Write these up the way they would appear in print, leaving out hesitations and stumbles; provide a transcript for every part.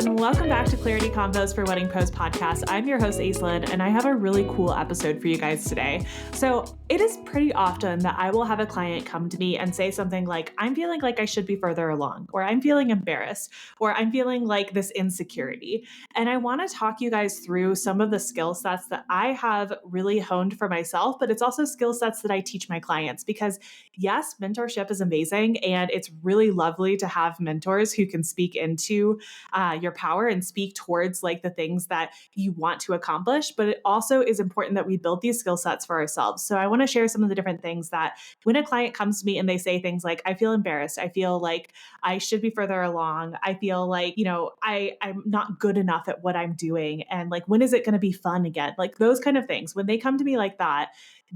and welcome back to Clarity Convos for Wedding Pros podcast. I'm your host, Aislinn, and I have a really cool episode for you guys today. So it is pretty often that I will have a client come to me and say something like, I'm feeling like I should be further along, or I'm feeling embarrassed, or I'm feeling like this insecurity. And I want to talk you guys through some of the skill sets that I have really honed for myself, but it's also skill sets that I teach my clients because yes, mentorship is amazing. And it's really lovely to have mentors who can speak into your power and speak towards like the things that you want to accomplish. But it also is important that we build these skill sets for ourselves. So I want to share some of the different things that when a client comes to me and they say things like, I feel embarrassed, I feel like I should be further along, I feel like, I'm not good enough at what I'm doing. And like, when is it going to be fun again? Like those kind of things. When they come to me like that,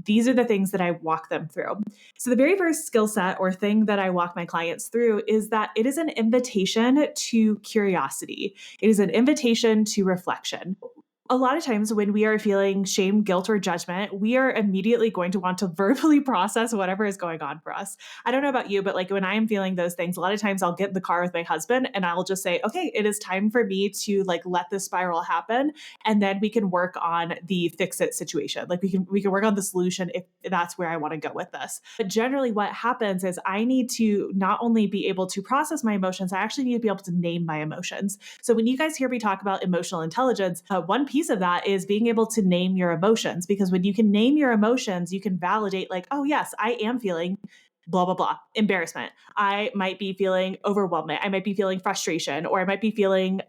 these are the things that I walk them through. So the very first skill set or thing that I walk my clients through is that it is an invitation to curiosity. It is an invitation to reflection. A lot of times when we are feeling shame, guilt, or judgment, we are immediately going to want to verbally process whatever is going on for us. I don't know about you, but like when I am feeling those things, a lot of times I'll get in the car with my husband and I'll just say, okay, it is time for me to like let this spiral happen. And then we can work on the fix it situation. Like we can work on the solution if that's where I want to go with this. But generally what happens is I need to not only be able to process my emotions, I actually need to be able to name my emotions. So when you guys hear me talk about emotional intelligence, one piece of that is being able to name your emotions, because when you can name your emotions, you can validate like, oh yes, I am feeling blah, blah, blah, embarrassment. I might be feeling overwhelmment. I might be feeling frustration, or I might be feeling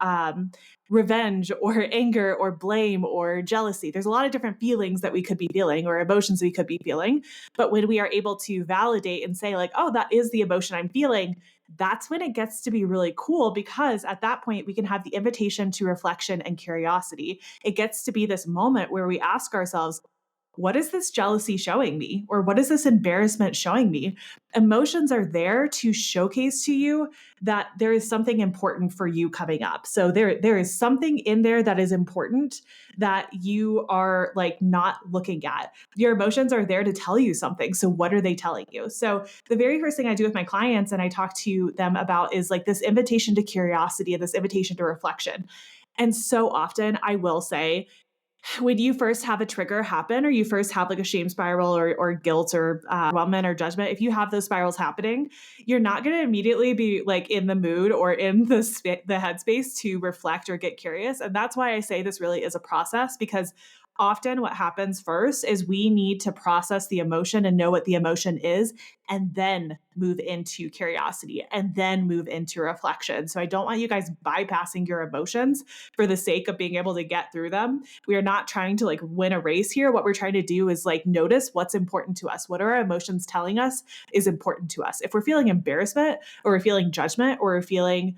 revenge or anger or blame or jealousy. There's a lot of different feelings that we could be feeling or emotions we could be feeling. But when we are able to validate and say like, oh, that is the emotion I'm feeling, that's when it gets to be really cool, because at that point we can have the invitation to reflection and curiosity. It gets to be this moment where we ask ourselves, what is this jealousy showing me? Or what is this embarrassment showing me? Emotions are there to showcase to you that there is something important for you coming up. So there is something in there that is important that you are like not looking at. Your emotions are there to tell you something. So what are they telling you? So the very first thing I do with my clients and I talk to them about is like this invitation to curiosity and this invitation to reflection. And so often I will say, when you first have a trigger happen, or you first have like a shame spiral or guilt or overwhelmment or judgment, if you have those spirals happening, you're not going to immediately be like in the mood or in the headspace to reflect or get curious. And that's why I say this really is a process, because often what happens first is we need to process the emotion and know what the emotion is, and then move into curiosity and then move into reflection. So I don't want you guys bypassing your emotions for the sake of being able to get through them. We are not trying to like win a race here. What we're trying to do is like notice what's important to us. What are our emotions telling us is important to us? If we're feeling embarrassment, or we're feeling judgment, or we're feeling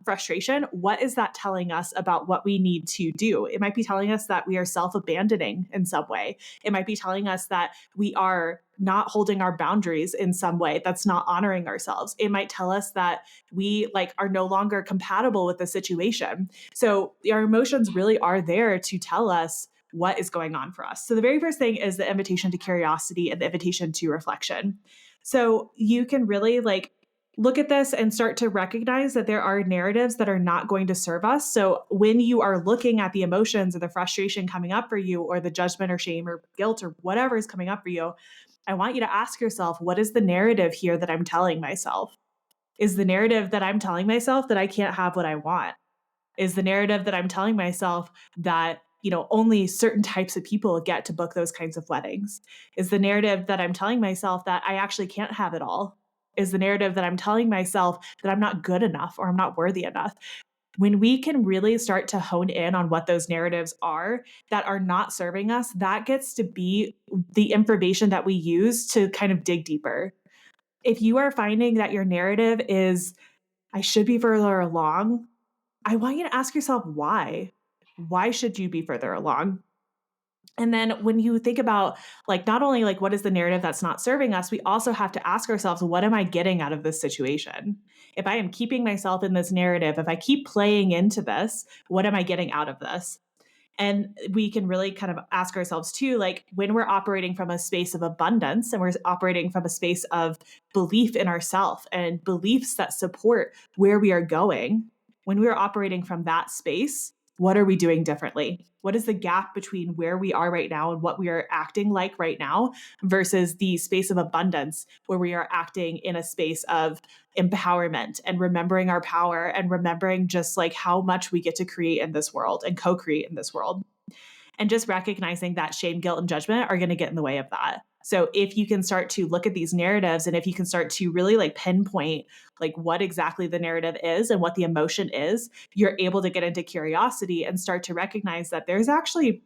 frustration, what is that telling us about what we need to do? It might be telling us that we are self-abandoning in some way. It might be telling us that we are not holding our boundaries in some way that's not honoring ourselves. It might tell us that we like are no longer compatible with the situation. So our emotions really are there to tell us what is going on for us. So the very first thing is the invitation to curiosity and the invitation to reflection. So you can really like look at this and start to recognize that there are narratives that are not going to serve us. So when you are looking at the emotions or the frustration coming up for you, or the judgment or shame or guilt or whatever is coming up for you, I want you to ask yourself, what is the narrative here that I'm telling myself? Is the narrative that I'm telling myself that I can't have what I want? Is the narrative that I'm telling myself that, only certain types of people get to book those kinds of weddings? Is the narrative that I'm telling myself that I actually can't have it all? Is the narrative that I'm telling myself that I'm not good enough or I'm not worthy enough? When we can really start to hone in on what those narratives are that are not serving us, that gets to be the information that we use to kind of dig deeper. If you are finding that your narrative is, I should be further along, I want you to ask yourself why. Why should you be further along? And then when you think about like not only like what is the narrative that's not serving us, we also have to ask ourselves, what am I getting out of this situation? If I am keeping myself in this narrative, if I keep playing into this, what am I getting out of this? And we can really kind of ask ourselves too, like when we're operating from a space of abundance and we're operating from a space of belief in ourselves and beliefs that support where we are going, when we're operating from that space, what are we doing differently? What is the gap between where we are right now and what we are acting like right now versus the space of abundance where we are acting in a space of empowerment and remembering our power and remembering just like how much we get to create in this world and co-create in this world? And just recognizing that shame, guilt, and judgment are going to get in the way of that. So if you can start to look at these narratives and if you can start to really like pinpoint like what exactly the narrative is and what the emotion is, you're able to get into curiosity and start to recognize that there's actually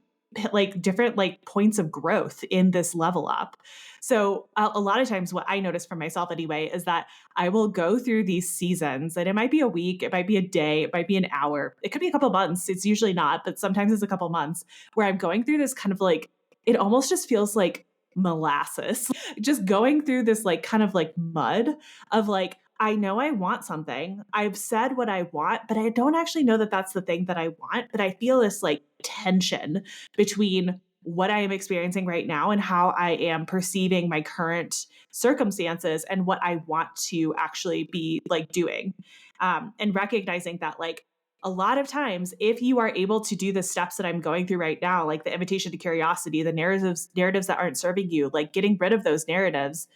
like different like points of growth in this level up. So a lot of times what I notice for myself anyway is that I will go through these seasons, and it might be a week, it might be a day, it might be an hour, it could be a couple months. It's usually not, but sometimes it's a couple months where I'm going through this kind of like, it almost just feels like molasses, just going through this like kind of like mud of like, I know I want something. I've said what I want, but I don't actually know that that's the thing that I want. But I feel this like tension between what I am experiencing right now and how I am perceiving my current circumstances and what I want to actually be like doing. And recognizing that like a lot of times, if you are able to do the steps that I'm going through right now, like the invitation to curiosity, the narratives that aren't serving you, like getting rid of those narratives,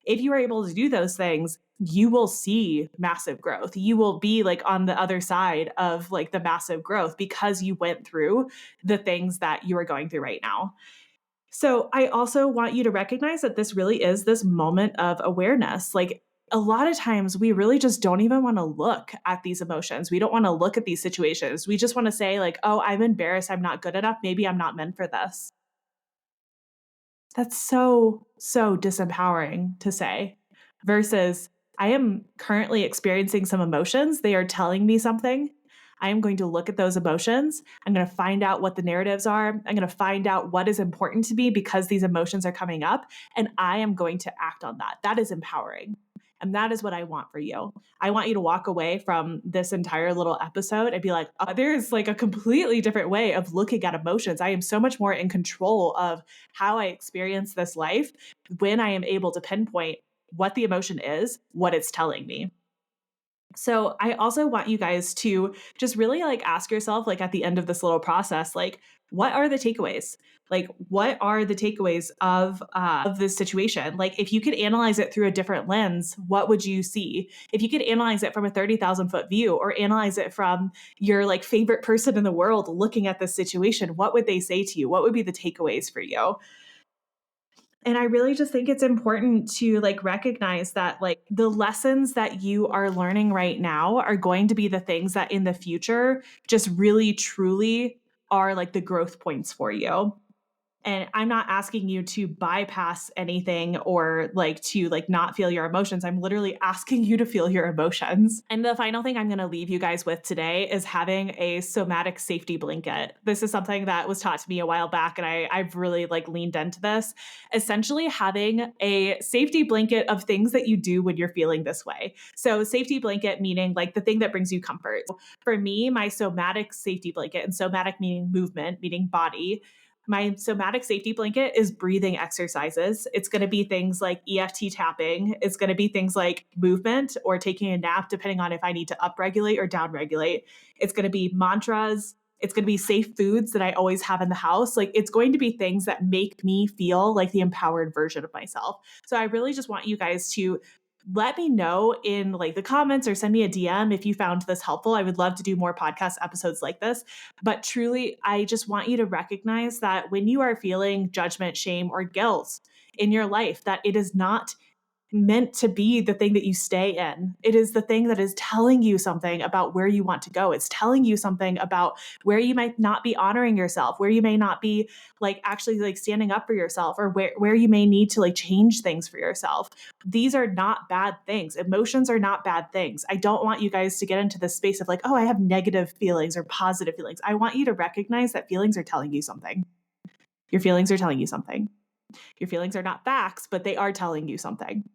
if you are able to do those things, you will see massive growth. You will be like on the other side of like the massive growth because you went through the things that you are going through right now. So I also want you to recognize that this really is this moment of awareness. Like a lot of times we really just don't even want to look at these emotions. We don't want to look at these situations. We just want to say like, "Oh, I'm embarrassed. I'm not good enough. Maybe I'm not meant for this." That's so, so disempowering to say versus I am currently experiencing some emotions. They are telling me something. I am going to look at those emotions. I'm going to find out what the narratives are. I'm going to find out what is important to me because these emotions are coming up, and I am going to act on that. That is empowering. And that is what I want for you. I want you to walk away from this entire little episode and be like, oh, there's like a completely different way of looking at emotions. I am so much more in control of how I experience this life when I am able to pinpoint what the emotion is, what it's telling me. So I also want you guys to just really like ask yourself, like at the end of this little process, like what are the takeaways? Like what are the takeaways of this situation? Like if you could analyze it through a different lens, what would you see? If you could analyze it from a 30,000-foot view or analyze it from your like favorite person in the world looking at this situation, what would they say to you? What would be the takeaways for you? And I really just think it's important to like recognize that like the lessons that you are learning right now are going to be the things that in the future just really truly are like the growth points for you. And I'm not asking you to bypass anything or like to like not feel your emotions. I'm literally asking you to feel your emotions. And the final thing I'm going to leave you guys with today is having a somatic safety blanket. This is something that was taught to me a while back, and I've really like leaned into this. Essentially having a safety blanket of things that you do when you're feeling this way. So safety blanket meaning like the thing that brings you comfort. For me, my somatic safety blanket, and somatic meaning movement, meaning body, my somatic safety blanket is breathing exercises. It's going to be things like EFT tapping. It's going to be things like movement or taking a nap, depending on if I need to upregulate or downregulate. It's going to be mantras. It's going to be safe foods that I always have in the house. Like it's going to be things that make me feel like the empowered version of myself. So I really just want you guys to let me know in like the comments or send me a DM if you found this helpful. I would love to do more podcast episodes like this. But truly, I just want you to recognize that when you are feeling judgment, shame, or guilt in your life, that it is not meant to be the thing that you stay in. It is the thing that is telling you something about where you want to go. It's telling you something about where you might not be honoring yourself, where you may not be like actually like standing up for yourself, or where you may need to like change things for yourself. These are not bad things. Emotions are not bad things. I don't want you guys to get into this space of like, oh, I have negative feelings or positive feelings. I want you to recognize that feelings are telling you something. Your feelings are telling you something. Your feelings are not facts, but they are telling you something.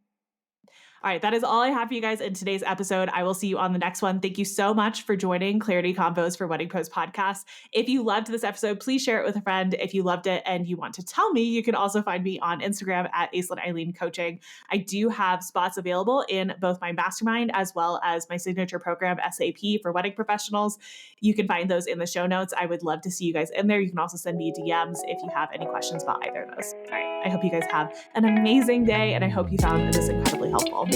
All right, that is all I have for you guys in today's episode. I will see you on the next one. Thank you so much for joining Clarity Convos for Wedding Pros podcast. If you loved this episode, please share it with a friend. If you loved it and you want to tell me, you can also find me on Instagram at Aislinn Coaching. I do have spots available in both my mastermind as well as my signature program, SAP for wedding professionals. You can find those in the show notes. I would love to see you guys in there. You can also send me DMs if you have any questions about either of those. All right, I hope you guys have an amazing day, and I hope you found this incredibly helpful.